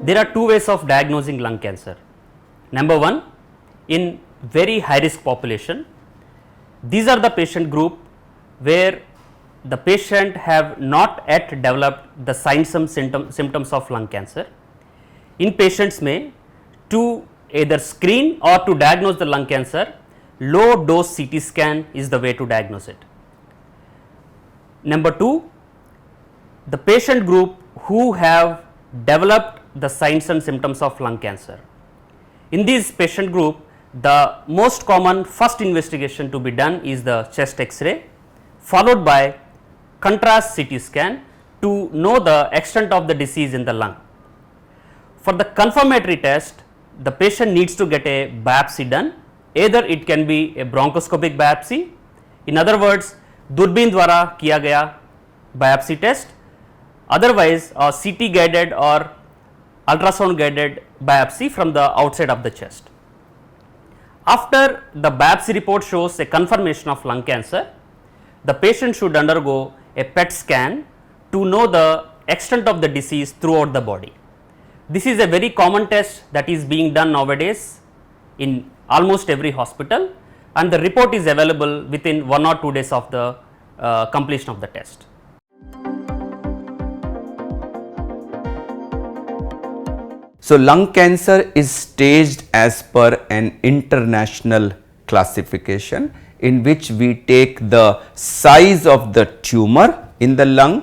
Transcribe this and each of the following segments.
There are two ways of diagnosing lung cancer. Number one, in very high risk population, these are the patient group where the patient have not yet developed the signs and symptoms of lung cancer. In patients में to either screen or to diagnose the lung cancer, low dose CT scan is the way to diagnose it. Number two, the patient group who have developed the signs and symptoms of lung cancer. In this patient group, the most common first investigation to be done is the chest X-ray, followed by contrast CT scan to know the extent of the disease in the lung. For the confirmatory test, the patient needs to get a biopsy done. Either it can be a bronchoscopic biopsy, in other words, दूरबीन द्वारा किया गया biopsy test, otherwise CT guided or ultrasound guided biopsy from the outside of the chest. After the biopsy report shows a confirmation of lung cancer, the patient should undergo a PET scan to know the extent of the disease throughout the body. This is a very common test that is being done nowadays in almost every hospital, and the report is available within 1 or 2 days of the completion of the test. So, lung cancer is staged as per an international classification in which we take the size of the tumor in the lung,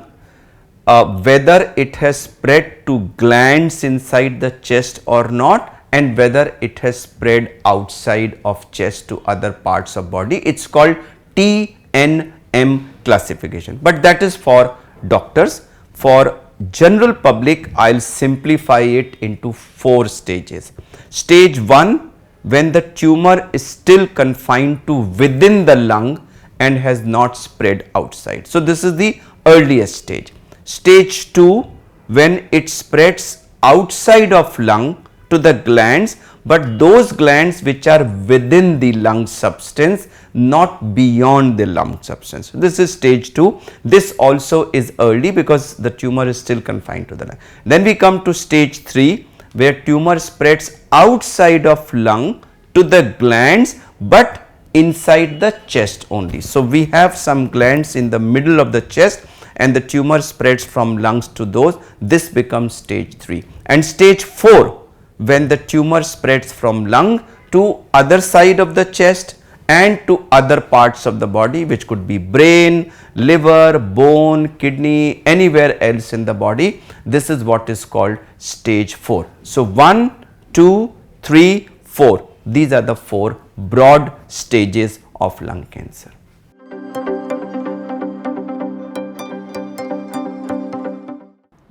whether it has spread to glands inside the chest or not, and whether it has spread outside of chest to other parts of body. It is called TNM classification, but that is for doctors. For general public, I will simplify it into 4 stages. Stage 1, when the tumor is still confined to within the lung and has not spread outside. So, this is the earliest stage. Stage 2, when it spreads outside of lung to the glands, but those glands which are within the lung substance, not beyond the lung substance. This is stage 2. This also is early because the tumor is still confined to the lung. Then we come to stage 3, where tumor spreads outside of lung to the glands, but inside the chest only. So, we have some glands in the middle of the chest and the tumor spreads from lungs to those. This becomes stage 3. And stage 4, when the tumor spreads from lung to other side of the chest and to other parts of the body, which could be brain, liver, bone, kidney, anywhere else in the body. This is what is called stage 4. So, 1, 2, 3, 4. These are the 4 broad stages of lung cancer.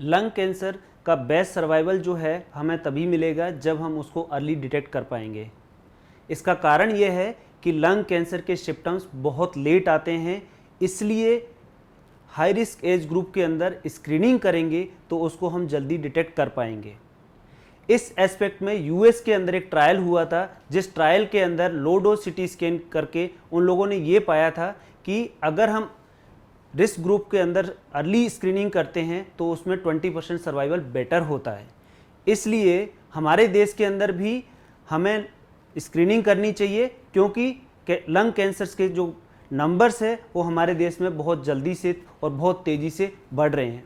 Lung cancer का best survival जो है हमें तभी मिलेगा जब हम उसको early detect कर पाएंगे। इसका कारण ये है कि लंग कैंसर के सिम्टम्स बहुत लेट आते हैं, इसलिए हाई रिस्क एज ग्रुप के अंदर स्क्रीनिंग करेंगे तो उसको हम जल्दी डिटेक्ट कर पाएंगे। इस एस्पेक्ट में यूएस के अंदर एक ट्रायल हुआ था, जिस ट्रायल के अंदर लो डोज सिटी स्कैन करके उन लोगों ने ये पाया था कि अगर हम रिस्क ग्रुप के अंदर अर्ली स्क्रीनिंग करते हैं तो उसमें 20% सर्वाइवल बेटर होता है। इसलिए हमारे देश के अंदर भी हमें स्क्रीनिंग करनी चाहिए, क्योंकि लंग कैंसर्स के जो नंबर्स है वो हमारे देश में बहुत जल्दी से और बहुत तेज़ी से बढ़ रहे हैं।